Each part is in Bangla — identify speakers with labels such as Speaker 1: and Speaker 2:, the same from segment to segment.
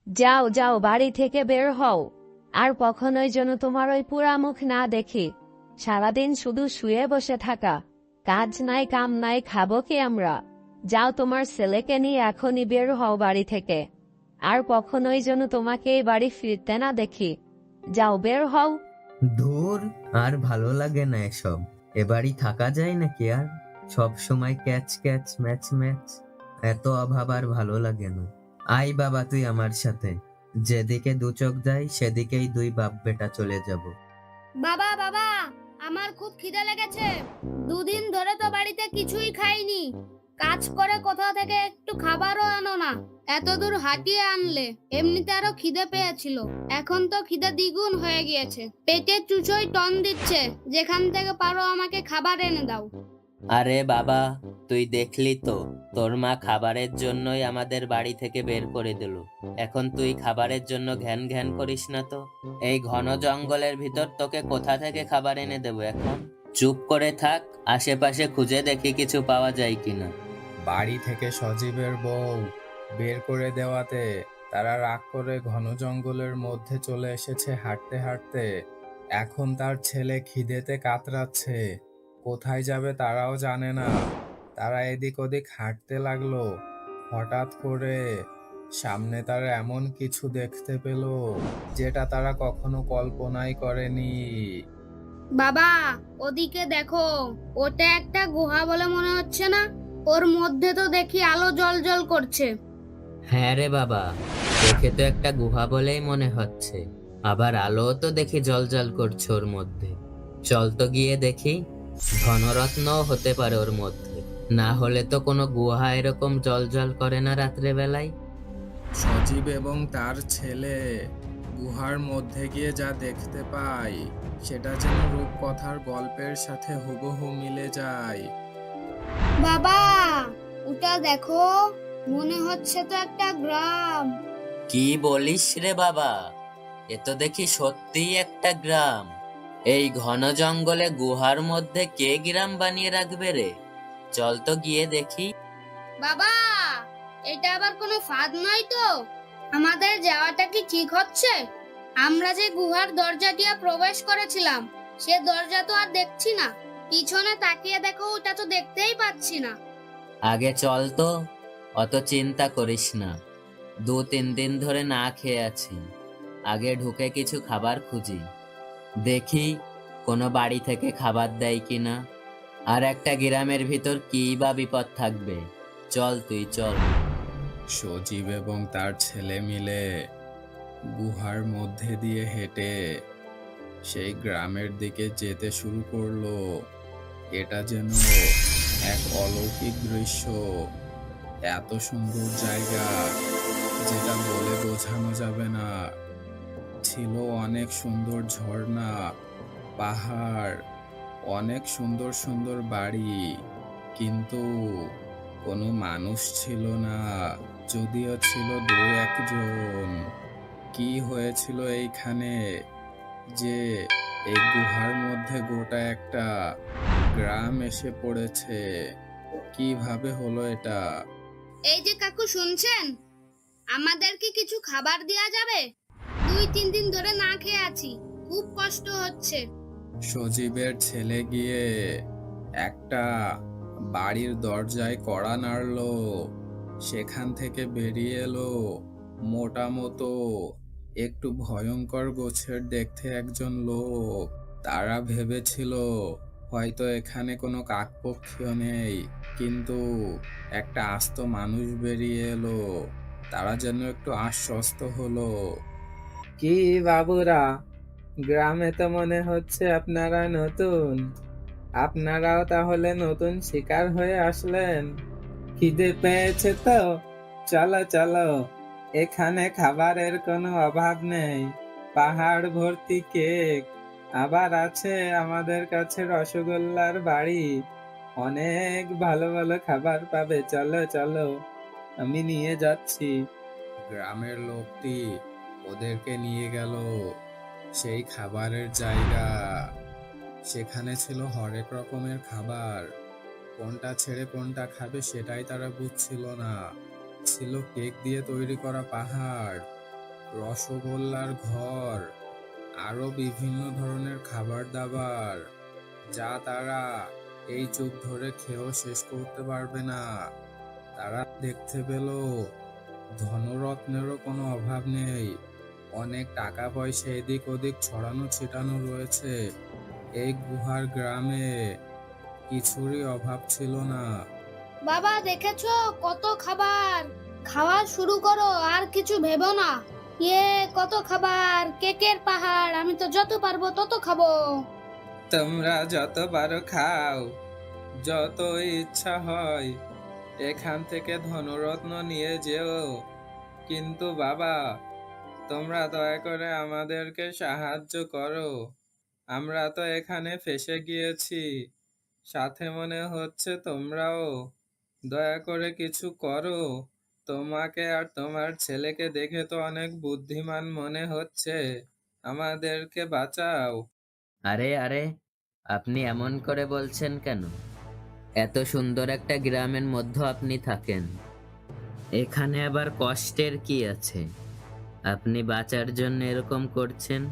Speaker 1: যাও যাও, বাড়ি থেকে বের হও। আর কখনোই যেন তোমার ওই পুরা মুখ না দেখি। সারাদিন শুধু শুয়ে বসে থাকা, কাজ নাই কাম নাই, খাবো কি আমরা? যাও, তোমার ছেলেকে নিয়ে এখনই বের হও বাড়ি থেকে। আর কখনোই যেন তোমাকে এই বাড়ি ফিরতে না দেখি। যাও, বের হও।
Speaker 2: ধুর, আর ভালো লাগে না এসব। এ বাড়ি থাকা যায় নাকি আর? সব সময় ক্যাচ ক্যাচ ম্যাচ ম্যাচ, এত অভাব আর ভালো লাগে না। আই বাবা, তুই আমার সাথে। যেদিকে দু চোখ যায় সেদিকেই দুই বাপ বেটা চলে যাব।
Speaker 3: বাবা বাবা, আমার খুব খিদে লেগেছে। দুদিন ধরে তো বাড়িতে কিছুই খাইনি। কাজ করে কোথা থেকে একটু খাবারও আনো না। এত দূর হাঁটিয়ে আনলে। এমনিতে আরো খিদে পেয়েছিল, এখন তো খিদে দ্বিগুণ হয়ে গিয়েছে। পেটে চুচোই টন দিচ্ছে। যেখান থেকে পারো আমাকে খাবার এনে দাও।
Speaker 4: আরে বাবা, তুই দেখলি তো, তোর মা খাবারের জন্যই আমাদের বাড়ি থেকে বের করে দিল। এখন তুই খাবারের জন্য ঘ্যান ঘ্যান করিস না তো। এই ঘন জঙ্গলের ভিতর তোকে কোথা থেকে খাবার এনে দেবো এখন? চুপ করে থাক, আশেপাশে খুঁজে দেখি কিছু পাওয়া যায় কিনা।
Speaker 5: বাড়ি থেকে সজীবের বউ বের করে দেওয়াতে তারা রাগ করে ঘন জঙ্গলের মধ্যে চলে এসেছে হাঁটতে হাঁটতে। এখন তার ছেলে খিদেতে কাতরাচ্ছে, কোথায় যাবে তারাও জানে না। তারা এদিক ওদিক হাঁটতে লাগলো। হঠাৎ করে সামনে তারা এমন কিছু দেখতে পেল যেটা তারা কখনো কল্পনাই করেনি।
Speaker 3: বাবা, ওদিকে দেখো। ওটা একটা গুহা বলে মনে হচ্ছে না? ওর মধ্যে তো দেখি আলো জ্বল করছে।
Speaker 4: হ্যাঁ রে বাবা, দেখে তো একটা গুহা বলেই মনে হচ্ছে। আবার আলো তো দেখি জ্বলজ্বল করছে ওর মধ্যে। চল তো গিয়ে দেখি। ধনরত্নও হতে পারে ওর মধ্যে, না হলে তো কোনো গুহা এরকম জ্বলজ্বল করে না রাত্রে বেলায়।
Speaker 5: সজীব এবং তার ছেলে গুহার মধ্যে গিয়ে যা দেখতে পায় সেটা যেন রূপকথার গল্পের সাথে হুবহু মিলে যায়।
Speaker 3: বাবা, ওটা দেখো। মনে হচ্ছে তো একটা গ্রাম।
Speaker 4: কি বলিস রে বাবা? এ তো দেখি সত্যিই একটা গ্রাম। এই ঘন জঙ্গলে গুহার মধ্যে কে গ্রাম বানিয়ে রাখবে রে? চল তো গিয়ে দেখি।
Speaker 3: বাবা, এটা আবার কোনো ফাঁদ নয় তো? আমাদের যাওয়াটা কি ঠিক হচ্ছে? আমরা যে গুহার দরজা দিয়ে প্রবেশ করেছিলাম, সে দরজা তো আর দেখছি না। পিছনে তাকিয়ে দেখো, ওটা তো দেখতেই পাচ্ছি না।
Speaker 4: আগে চল তো, অত চিন্তা করিস না। 2-3 দিন ধরে না খেয়ে আছি। আগে ঢুকে কিছু খাবার খুঁজি, দেখি কোনো বাড়ি থেকে খাবার দেয় কিনা। আর একটা গ্রামের ভিতর কি বা বিপদ থাকবে। চল তুই চল।
Speaker 5: সজীব এবং তার ছেলে মিলে গুহার মধ্যে দিয়ে হেঁটে সেই গ্রামের দিকে যেতে শুরু করলো। এটা যেন এক অলৌকিক দৃশ্য। এত সুন্দর জায়গা যেটা বলে বোঝানো যাবে না। ছিল অনেক সুন্দর ঝর্ণা, পাহাড়, অনেক সুন্দর সুন্দর বাড়ি, কিন্তু কোনো মানুষ ছিল না। যদিও ছিল দু একজন। কি হয়েছিল এইখানে যে এই গুহার মধ্যে গোটা একটা গ্রাম এসে পড়েছে? কিভাবে হলো এটা?
Speaker 3: এই যে কাকু, শুনছেন? আমাদের কি কিছু খাবার দেয়া যাবে? 2-3 দিন ধরে না খেয়ে আছি, খুব কষ্ট হচ্ছে।
Speaker 5: সজীবের ছেলে গিয়ে একটা বাড়ির দরজায় কড়া নাড়লো। সেখান থেকে বেরিয়ে এলো মোটা মতো, একটু ভয়ঙ্কর গোছের দেখতে একজন লোক। তারা ভেবেছিল হয়তো এখানে কোনো কাকপক্ষীও নেই, কিন্তু একটা আস্ত মানুষ বেরিয়ে এলো। তারা যেন একটু আশ্বস্ত হলো।
Speaker 6: কি বাবুরা, গ্রামে তো মনে হচ্ছে আপনারা নতুন। আপনারাও তাহলে নতুন শিকার হয়ে আসলেন। খিদে পেয়েছে তো? চলো চলো, এখানে খাবারের কোনো অভাব নেই। পাহাড় ভর্তি কেক, আবার আছে আমাদের কাছে রসগোল্লার বাড়ি। অনেক ভালো ভালো খাবার পাবে। চলো চলো, আমি নিয়ে যাচ্ছি।
Speaker 5: গ্রামের লোকটি ওদেরকে নিয়ে গেল সেই খাবারের জায়গা। সেখানে ছিল হরেক রকমের খাবার। কোনটা ছেড়ে কোনটা খাবে সেটাই তারা বুঝছিল না। ছিল কেক দিয়ে তৈরি করা পাহাড়, রসগোল্লার ঘর, আরো বিভিন্ন ধরনের খাবার দাবার, যা তারা এই চুপ ধরে খেয়েও শেষ করতে পারবে না। তারা দেখতে পেল ধনরত্নেরও কোনো অভাব নেই। অনেক টাকা পয়সা এদিক ওদিক ছড়ানো ছিটানো রয়েছে। এই গুহার গ্রামে কিছুরই অভাব ছিল না।
Speaker 3: বাবা দেখেছো কত খাবার, খাওয়া শুরু করো আর কিছু ভেবো না। কত খাবার, কেকের পাহাড়, আমি তো যত পারবো তত খাবো।
Speaker 6: তোমরা যত পারো খাও, যত ইচ্ছা হয় এখান থেকে ধনরত্ন নিয়ে যেও, কিন্তু বাবা তোমরা দয়া করে আমাদেরকে সাহায্য করো। আমরা তো এখানে ফেঁসে গিয়েছি, সাথে মনে হচ্ছে তোমরাও। দয়া করে কিছু করো। তোমাকে আর তোমার ছেলেকে দেখে তো অনেক বুদ্ধিমান মনে হচ্ছে, আমাদেরকে বাঁচাও।
Speaker 4: আরে আরে, আপনি এমন করে বলছেন কেন? এত সুন্দর একটা গ্রামের মধ্যে আপনি থাকেন, এখানে আবার কষ্টের কি আছে? আপনি বাঁচার জন্য এরকম করছেন?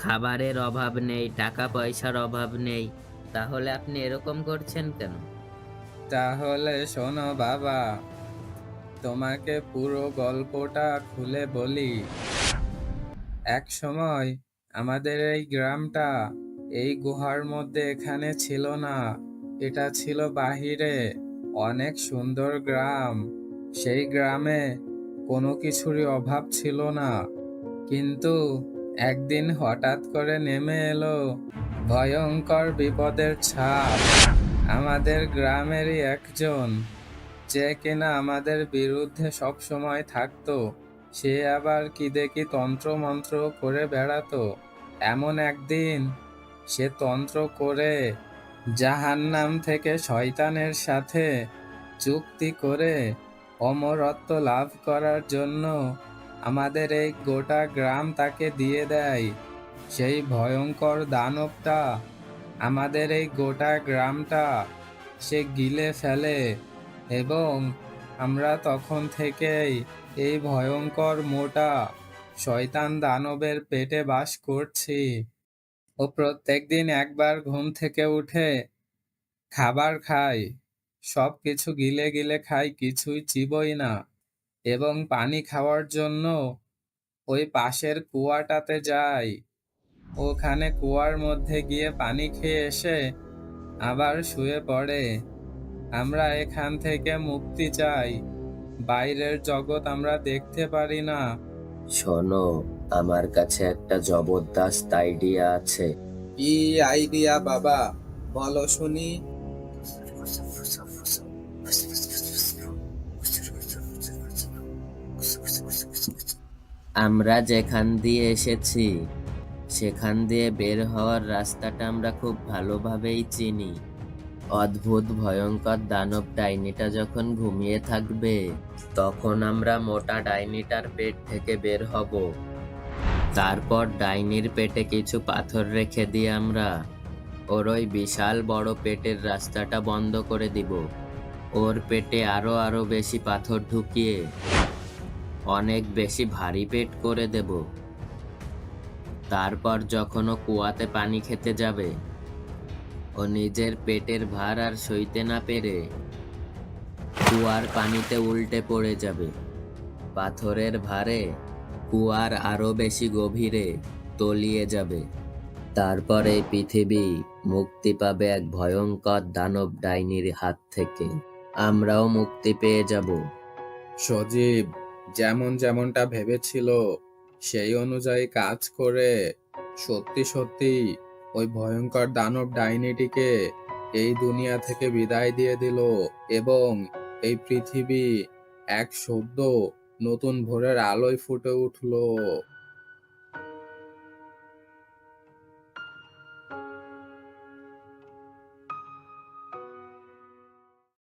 Speaker 4: খাবারের অভাব নেই, টাকা পয়সার অভাব নেই, তাহলে আপনি এরকম করছেন কেন?
Speaker 6: তাহলে শোনো বাবা, তোমাকে পুরো গল্পটা খুলে বলি। এক সময় আমাদের এই গ্রামটা এই গুহার মধ্যে এখানে ছিল না, এটা ছিল বাহিরে। অনেক সুন্দর গ্রাম। সেই গ্রামে কোনো কিছুরই অভাব ছিল না, কিন্তু একদিন হঠাৎ করে নেমে এলো ভয়ঙ্কর বিপদের ছাপ। আমাদের গ্রামেরই একজন, যে কিনা আমাদের বিরুদ্ধে সব সময় থাকতো, সে আবার কি দেখি তন্ত্র মন্ত্র করে বেড়াতো। এমন একদিন সে তন্ত্র করে জাহান্নাম থেকে শয়তানের সাথে চুক্তি করে অমরত্ব লাভ করার জন্য আমাদের এই গোটা গ্রাম তাকে দিয়ে দেয়। সেই ভয়ঙ্কর দানবটা আমাদের এই গোটা গ্রামটা সে গিলে ফেলে, এবং আমরা তখন থেকেই এই ভয়ঙ্কর মোটা শয়তান দানবের পেটে বাস করছি। ও প্রত্যেকদিন একবার ঘুম থেকে উঠে খাবার খায়, সব কিছু গিলে গিলে খায়, কিছুই চিবোই না। এবং পানি খাওয়ার জন্য ওই পাশের কুয়াটাতে যায়। ওখানে কুয়ার মধ্যে গিয়ে পানি খেয়ে এসে আবার শুয়ে পড়ে। আমরা এখান থেকে মুক্তি চাই, বাইরের জগৎ আমরা দেখতে পারি না।
Speaker 4: শোনো, আমার কাছে একটা জবরদস্ত আইডিয়া আছে।
Speaker 6: কি আইডিয়া বাবা, বলো শুনি।
Speaker 4: আমরা যেখান দিয়ে এসেছি সেখান দিয়ে বের হওয়ার রাস্তাটা আমরা খুব ভালোভাবেই চিনি। অদ্ভুত ভয়ঙ্কর দানব ডাইনিটা যখন ঘুমিয়ে থাকবে, তখন আমরা মোটা ডাইনিটার পেট থেকে বের হব। তারপর ডাইনির পেটে কিছু পাথর রেখে দিয়ে আমরা ওর ওই বিশাল বড় পেটের রাস্তাটা বন্ধ করে দিব। ওর পেটে আরো আরো বেশি পাথর ঢুকিয়ে অনেক বেশি ভারী পেট করে দেব। তারপর যখন ও কুয়াতে পানি খেতে যাবে, ও নিজের পেটের ভার আর সইতে না পেরে কুয়ার পানিতে উল্টে পড়ে যাবে। পাথরের ভারে কুয়ার আরো বেশি গভীরে তলিয়ে যাবে। তারপর এই পৃথিবী মুক্তি পাবে এক ভয়ঙ্কর দানব ডাইনির হাত থেকে। আমরাও মুক্তি পেয়ে যাব।
Speaker 5: সজীব যেমনটা ভেবেছিল সেই অনুযায়ী কাজ করে সত্যি সত্যি ওই ভয়ঙ্কর দানব ডাইনিটিকে এই দুনিয়া থেকে বিদায় দিয়ে দিল, এবং এই পৃথিবী এক সদ্য নতুন ভোরের আলোয় ফুটে উঠলো।